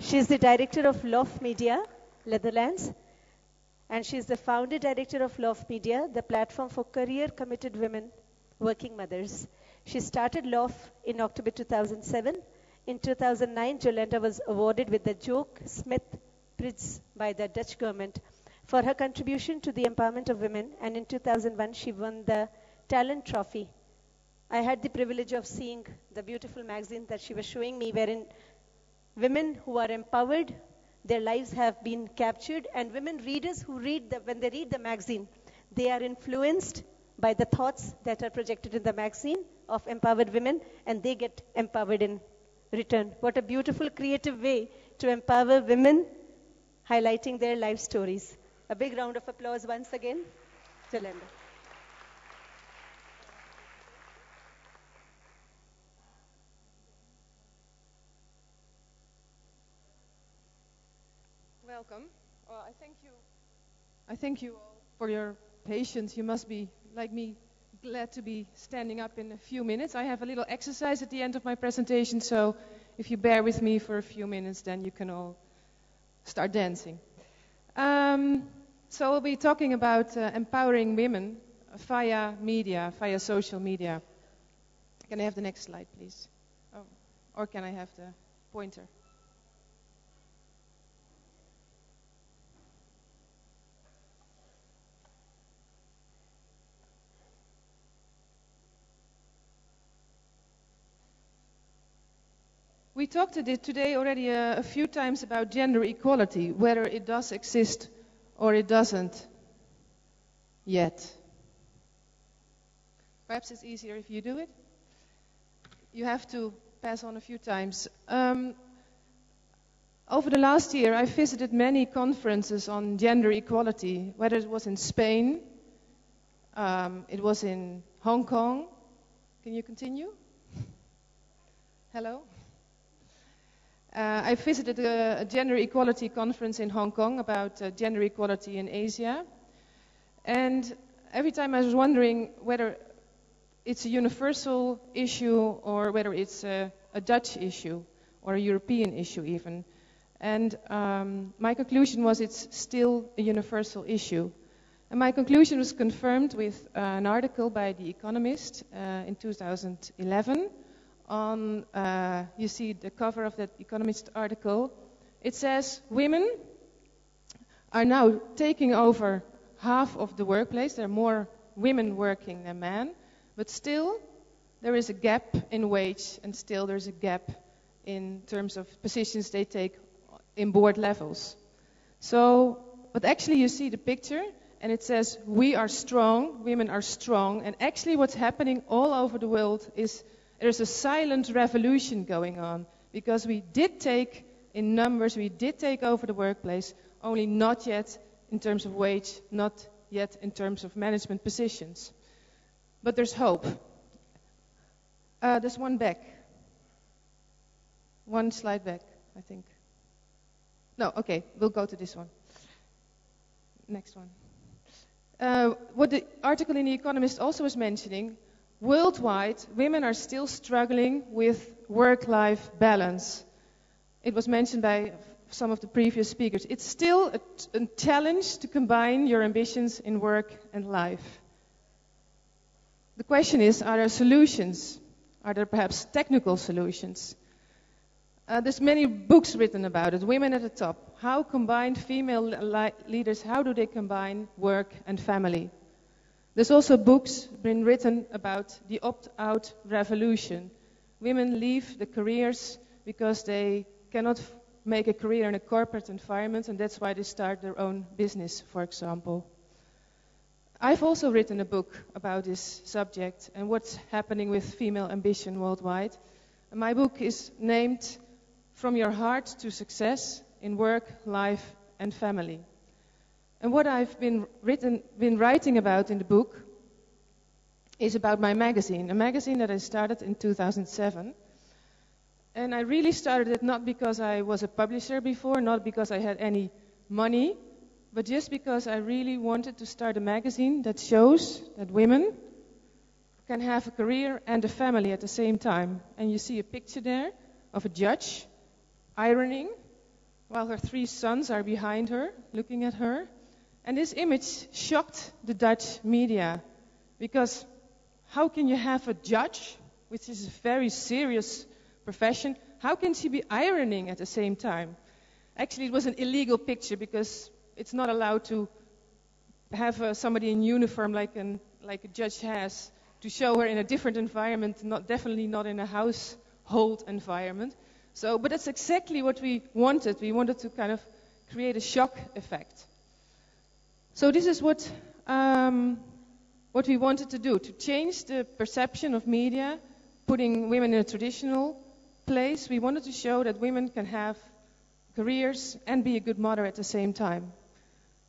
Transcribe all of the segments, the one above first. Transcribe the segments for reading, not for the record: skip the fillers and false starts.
She's the director of Lofmedia, Netherlands, and she's the founder director of Lofmedia, the platform for career-committed women, working mothers. She started Lof in October 2007. In 2009, Jolanda was awarded with the Joke Smith Prize by the Dutch government for her contribution to the empowerment of women, and in 2001, she won the Talent Trophy. I had the privilege of seeing the beautiful magazine that she was showing me, wherein women who are empowered, their lives have been captured, and women readers who when they read the magazine, they are influenced by the thoughts that are projected in the magazine of empowered women, and they get empowered in return. What a beautiful, creative way to empower women, highlighting their life stories. A big round of applause once again, Jolanda. Welcome. Well, I thank you all for your patience. You must be, like me, glad to be standing up in a few minutes. I have a little exercise at the end of my presentation, so if you bear with me for a few minutes, then you can all start dancing. So we'll be talking about empowering women via media, via social media. Can I have the next slide, please? Oh, or can I have the pointer? We talked today already a few times about gender equality, whether it does exist or it doesn't yet. Perhaps it's easier if you do it. You have to pass on a few times. Over the last year, I visited many conferences on gender equality, whether it was in Spain, it was in Hong Kong. Can you continue? Hello? I visited a gender equality conference in Hong Kong about gender equality in Asia. And every time I was wondering whether it's a universal issue or whether it's a Dutch issue or a European issue even. And my conclusion was it's still a universal issue. And my conclusion was confirmed with an article by The Economist in 2011. You see the cover of that Economist article. It says women are now taking over half of the workplace. There are more women working than men, but still there is a gap in wage, and still there's a gap in terms of positions they take in board levels. So, but actually you see the picture, and it says we are strong, women are strong, and actually what's happening all over the world is there's a silent revolution going on, because we did take in numbers, we did take over the workplace, only not yet in terms of wage, not yet in terms of management positions. But there's hope. There's one back. One slide back, I think. No, okay, we'll go to this one. Next one. What the article in The Economist also was mentioning, worldwide, women are still struggling with work-life balance. It was mentioned by some of the previous speakers. It's still a challenge to combine your ambitions in work and life. The question is, are there solutions? Are there perhaps technical solutions? There's many books written about it. Women at the Top. How combine female leaders, how do they combine work and family? There's also books been written about the opt-out revolution. Women leave the careers because they cannot make a career in a corporate environment, and that's why they start their own business, for example. I've also written a book about this subject and what's happening with female ambition worldwide. And my book is named From Your Heart to Success in Work, Life and Family. And what I've been writing about in the book is about my magazine, a magazine that I started in 2007. And I really started it not because I was a publisher before, not because I had any money, but just because I really wanted to start a magazine that shows that women can have a career and a family at the same time. And you see a picture there of a judge ironing while her 3 sons are behind her, looking at her. And this image shocked the Dutch media, because how can you have a judge, which is a very serious profession, how can she be ironing at the same time? Actually, it was an illegal picture, because it's not allowed to have somebody in uniform like a judge has, to show her in a different environment, definitely not in a household environment. So, but that's exactly what we wanted. We wanted to kind of create a shock effect. So this is what we wanted to do, to change the perception of media, putting women in a traditional place. We wanted to show that women can have careers and be a good mother at the same time.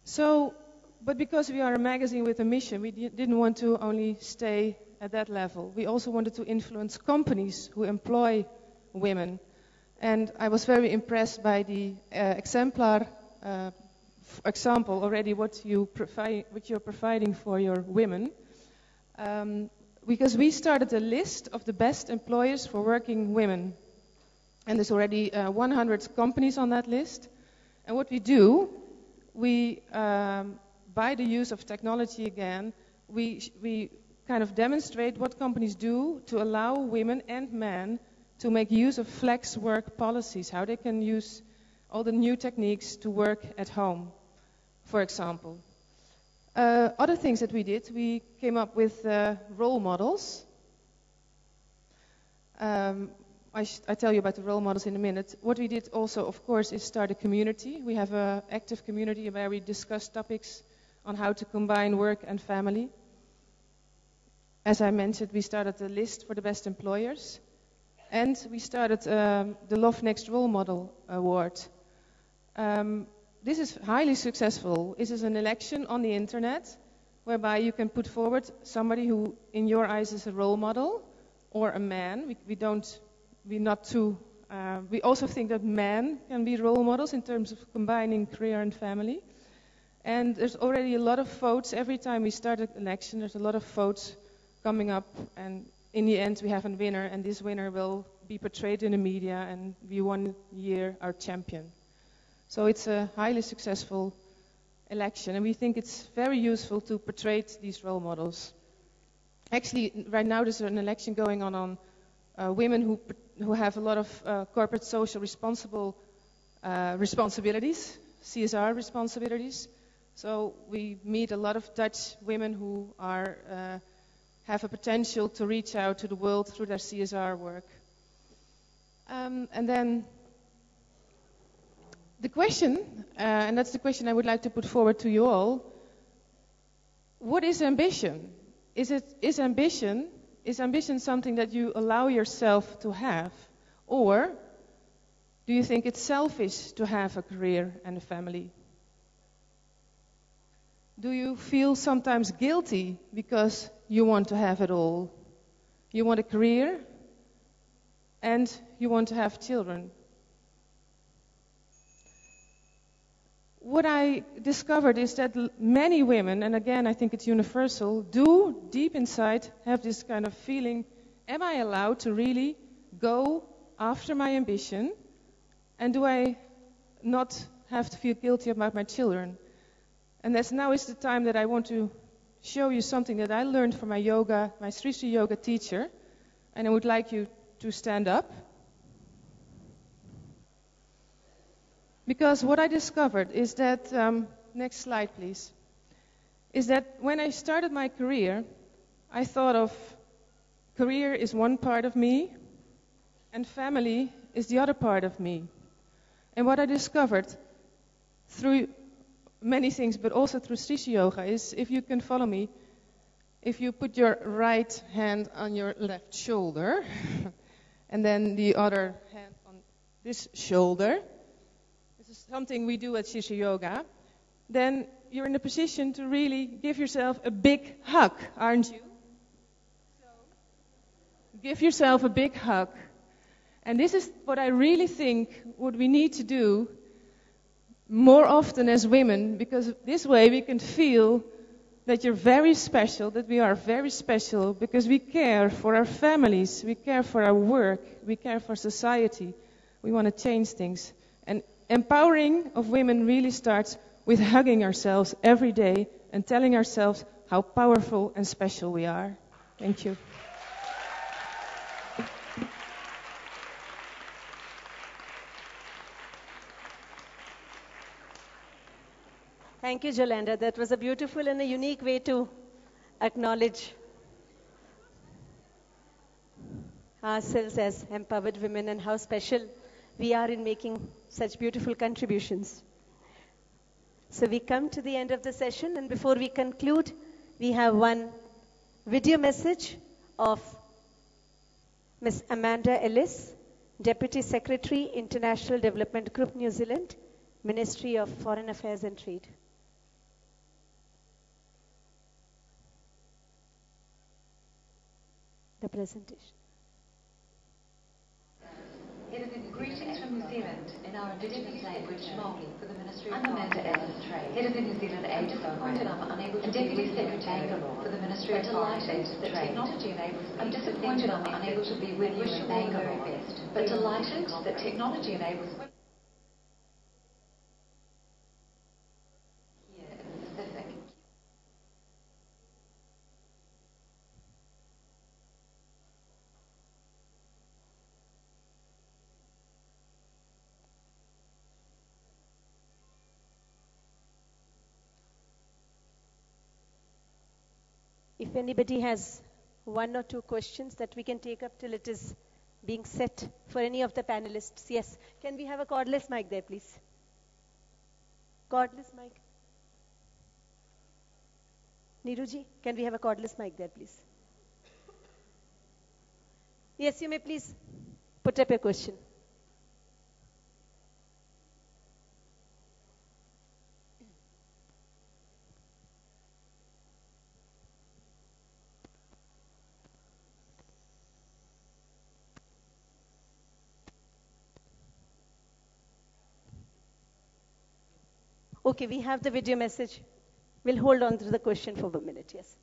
So, but because we are a magazine with a mission, we didn't want to only stay at that level. We also wanted to influence companies who employ women. And I was very impressed by the exemplar example already, what you're providing for your women. Because we started a list of the best employers for working women. And there's already 100 companies on that list. And what we do, we, by the use of technology again, we kind of demonstrate what companies do to allow women and men to make use of flex work policies, how they can use all the new techniques to work at home, for example. Other things that we did, we came up with role models. I tell you about the role models in a minute. What we did also, of course, is start a community. We have an active community where we discuss topics on how to combine work and family. As I mentioned, we started a list for the best employers. And we started the Love Next Role Model Award. This is highly successful. This is an election on the internet whereby you can put forward somebody who, in your eyes, is a role model, or a man. We also think that men can be role models in terms of combining career and family. And there's already a lot of votes. Every time we start an election, there's a lot of votes coming up, and in the end we have a winner, and this winner will be portrayed in the media and be 1 year our champion. So it's a highly successful election, and we think it's very useful to portray these role models. Actually, right now there's an election going on women who have a lot of corporate social responsibilities, CSR responsibilities. So we meet a lot of Dutch women who have a potential to reach out to the world through their CSR work. And then the question, and that's the question I would like to put forward to you all: what is ambition? Is ambition something that you allow yourself to have, or do you think it's selfish to have a career and a family? Do you feel sometimes guilty because you want to have it all? You want a career and you want to have children. What I discovered is that many women, and again I think it's universal, do deep inside have this kind of feeling: am I allowed to really go after my ambition? And do I not have to feel guilty about my children? And now is the time that I want to show you something that I learned from my Sri Sri yoga teacher. And I would like you to stand up. Because what I discovered is that, next slide please, is that when I started my career, I thought of career is one part of me and family is the other part of me. And what I discovered through many things, but also through Sri Sri Yoga, is, if you can follow me, if you put your right hand on your left shoulder, and then the other hand on this shoulder, this is something we do at Sri Sri Yoga, then you're in a position to really give yourself a big hug, aren't you? So, give yourself a big hug. And this is what I really think what we need to do more often as women, because this way we can feel that you're very special, that we are very special, because we care for our families, we care for our work, we care for society. We want to change things. And Empowering of women really starts with hugging ourselves every day and telling ourselves how powerful and special we are. Thank you. Thank you, Jolanda. That was a beautiful and a unique way to acknowledge ourselves as empowered women and how special we are in making such beautiful contributions. So we come to the end of the session, and before we conclude, we have one video message of Ms. Amanda Ellis, Deputy Secretary, International Development Group, New Zealand, Ministry of Foreign Affairs and Trade. The presentation. Greetings from New Zealand in our Indigenous language, Māori, for the Ministry of Foreign Affairs and Trade. Head of the New Zealand Aid Program. I'm unable to Deputy Secretary for the Ministry of Foreign Affairs and Trade. Technology enables. I'm disappointed I'm unable to be with you in Bangalore, but delighted that technology enables. Here in the Pacific. If anybody has one or two questions that we can take up till it is being set for any of the panelists. Yes. Can we have a cordless mic there, please? Cordless mic. Niruji, can we have a cordless mic there, please? Yes, you may please put up your question. Okay, we have the video message. We'll hold on to the question for a minute, yes.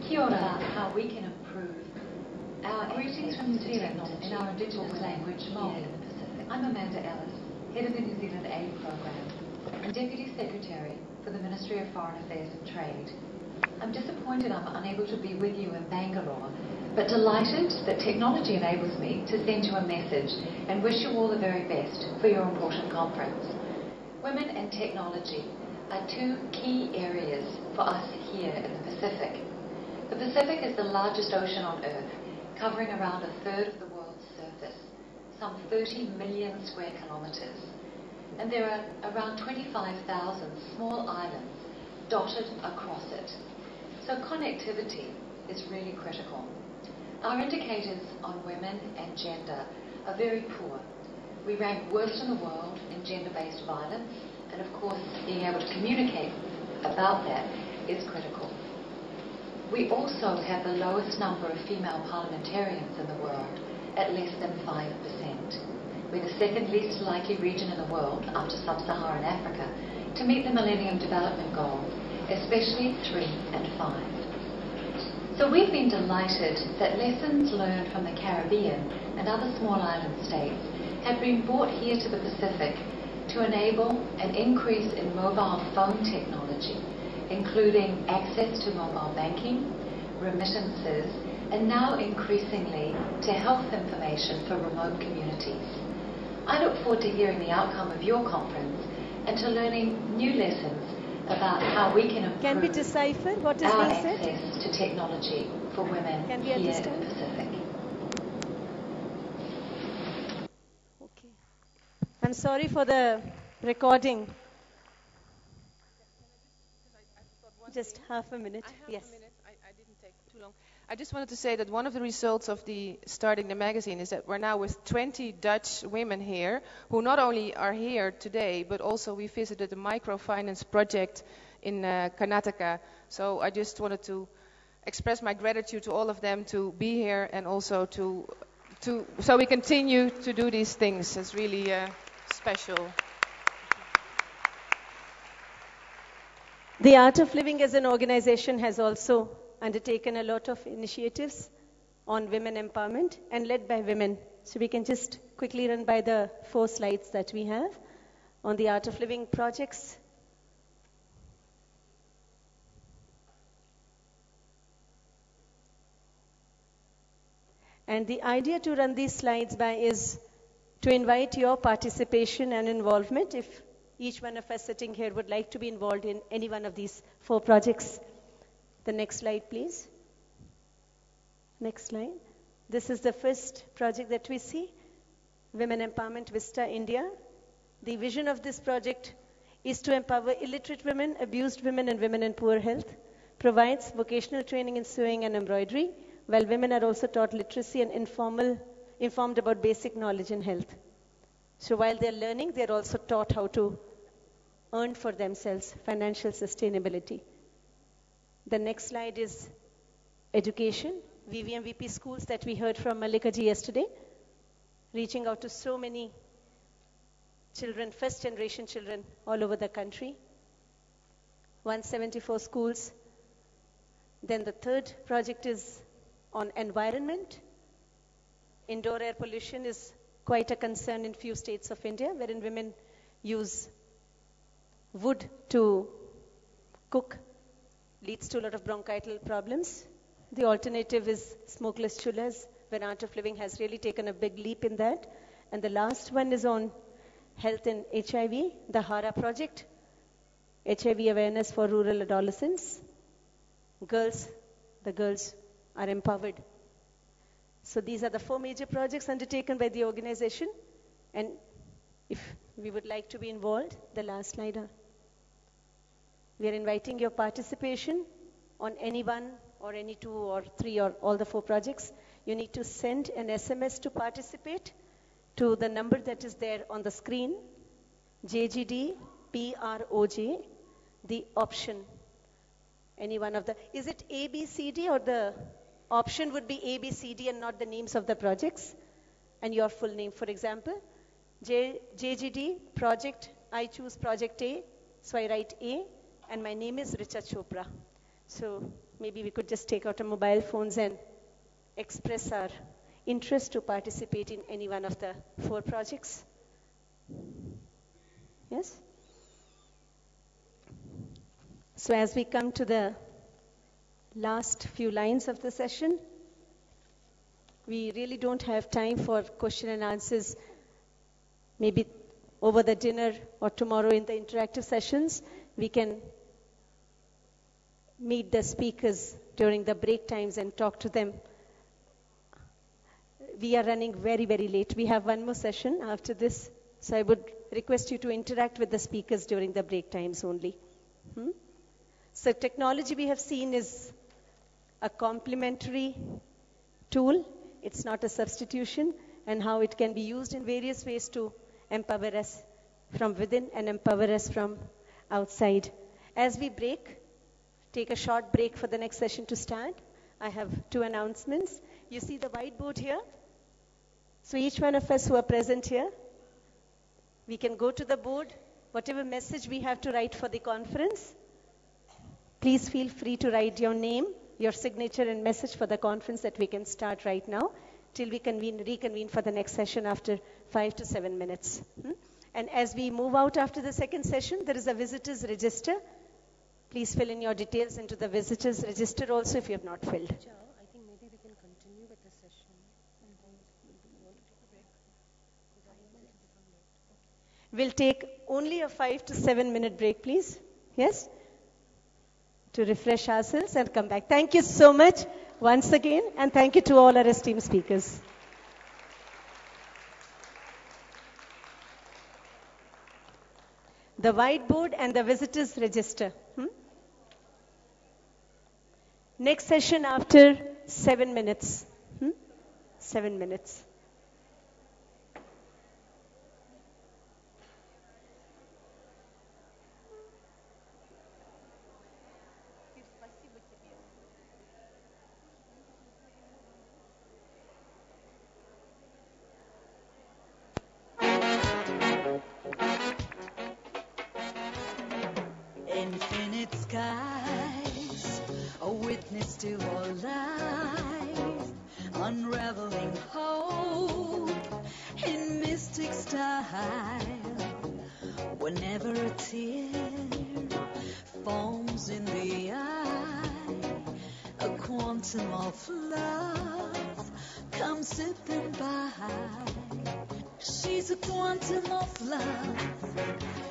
Kia ora, how we can improve our greetings from New Zealand in our Indigenous language, Māori, in the Pacific. I'm Amanda Ellis, Head of the New Zealand Aid Program and Deputy Secretary for the Ministry of Foreign Affairs and Trade. I'm disappointed I'm unable to be with you in Bangalore, but delighted that technology enables me to send you a message and wish you all the very best for your important conference. Women and technology are two key areas for us here in the Pacific. The Pacific is the largest ocean on Earth, covering around a third of the world's surface, some 30 million square kilometers. And there are around 25,000 small islands dotted across it. So connectivity is really critical. Our indicators on women and gender are very poor. We rank worst in the world in gender-based violence, and of course being able to communicate about that is critical. We also have the lowest number of female parliamentarians in the world, at less than 5%. We're the second least likely region in the world, after sub-Saharan Africa, to meet the Millennium Development Goals, especially 3 and 5. So we've been delighted that lessons learned from the Caribbean and other small island states have been brought here to the Pacific to enable an increase in mobile phone technology, including access to mobile banking, remittances, and now increasingly to health information for remote communities. I look forward to hearing the outcome of your conference and to learning new lessons about how we can improve Can we decipher what is our being said? access to technology for women Can we here understand? in the Pacific. Okay. I'm sorry for the recording. Just half a minute. Yes. I didn't take too long. I just wanted to say that one of the results of the starting the magazine is that we're now with 20 Dutch women here who not only are here today, but also we visited a microfinance project in Karnataka. So I just wanted to express my gratitude to all of them to be here and also to so we continue to do these things. It's really special. The Art of Living as an organization has also undertaken a lot of initiatives on women empowerment and led by women. So we can just quickly run by the 4 slides that we have on the Art of Living projects. And the idea to run these slides by is to invite your participation and involvement if each one of us sitting here would like to be involved in any one of these 4 projects. The next slide, please. Next slide. This is the first project that we see, Women Empowerment Vista India. The vision of this project is to empower illiterate women, abused women, and women in poor health, provides vocational training in sewing and embroidery, while women are also taught literacy and informed about basic knowledge in health. So while they're learning, they're also taught how to earn for themselves financial sustainability. The next slide is education. VVMVP schools that we heard from Malika ji yesterday, reaching out to so many children, first generation children all over the country. 174 schools. Then the third project is on environment. Indoor air pollution is quite a concern in few states of India, wherein women use wood to cook, leads to a lot of bronchial problems. The alternative is smokeless chullas, where Art of Living has really taken a big leap in that. And the last one is on health and HIV, the HARA project, HIV awareness for rural adolescents. The girls are empowered. So these are the 4 major projects undertaken by the organization. And if we would like to be involved, the last slide. We are inviting your participation on any one or any 2 or 3 or all the 4 projects. You need to send an SMS to participate to the number that is there on the screen, JGDPROJ, the option. Any one of the, is it A, B, C, D, or the option would be A, B, C, D and not the names of the projects and your full name? For example, JGD project, I choose project A, so I write A, and my name is Richa Chopra. So maybe we could just take out our mobile phones and express our interest to participate in any one of the 4 projects. Yes? So as we come to the last few lines of the session, we really don't have time for question and answers. Maybe over the dinner or tomorrow in the interactive sessions, we can meet the speakers during the break times and talk to them. We are running very, very late. We have one more session after this. So I would request you to interact with the speakers during the break times only. So technology we have seen is a complementary tool. It's not a substitution, and how it can be used in various ways to empower us from within and empower us from outside. As we take a short break for the next session to start, I have 2 announcements. You see the whiteboard here? So each one of us who are present here, we can go to the board, whatever message we have to write for the conference. Please feel free to write your name, your signature and message for the conference that we can start right now till we reconvene for the next session after 5 to 7 minutes. And as we move out after the second session, there is a visitors register. Please fill in your details into the visitors register also if you have not filled. I think maybe we can continue with the session. We'll take only a 5 to 7 minute break, please. Yes? To refresh ourselves and come back. Thank you so much once again, and thank you to all our esteemed speakers. The whiteboard and the visitors register. Next session after 7 minutes. 7 minutes. Infinite sky. witness to our life, unraveling hope in mystic style. Whenever a tear forms in the eye, a quantum of love comes zipping by. She's a quantum of love,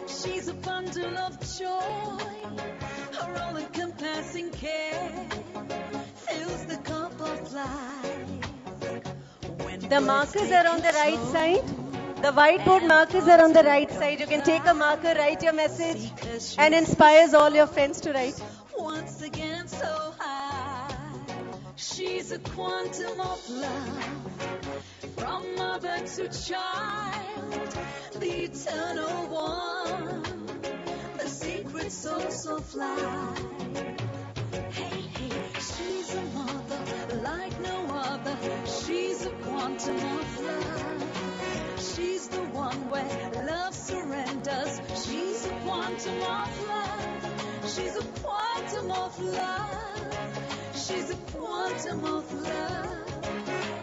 she's a bundle of joy. Her all-encompassing care fills the cup of life. The markers are on the right side. The whiteboard markers are on the right side. You can take a marker, write your message, and inspires all your friends to write. Once again so high, she's a quantum of love, from mother to child, the eternal one, the secret source of life. Hey, hey, she's a mother like no other. She's a quantum of love. She's the one where love surrenders. She's a quantum of love. She's a quantum of love. She's a quantum of love.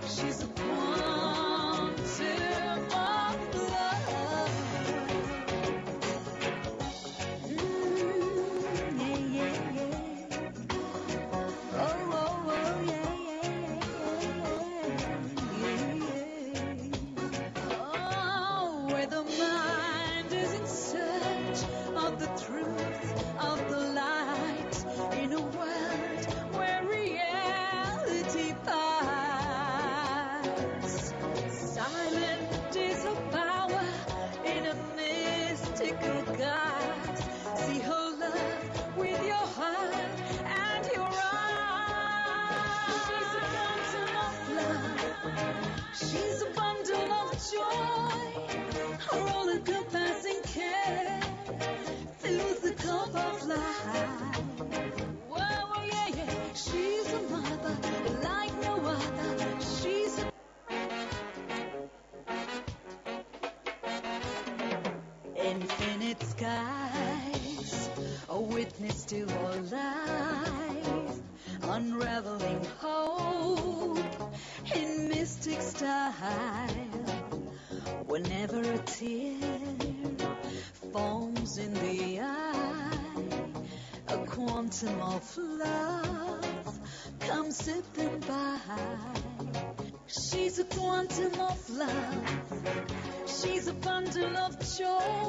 She's a quantum of love. Yeah, yeah, yeah. Oh, oh, oh, yeah, yeah, yeah. Oh, where the mind is in search of the truth, of the light, in a world where reality bites. Silent is a power in a mystical guise. See her love with your heart and your eyes. She's a quantum of love. She's a bundle of joy. Her all-encompassing care fills the cup of life. Whoa, whoa, yeah, yeah. She's a mother like no other. She's a infinite skies, a witness to our life, unraveling hope in mystic style. Whenever a tear forms in the eye, a quantum of love comes zipping by. She's a quantum of love. She's a bundle of joy.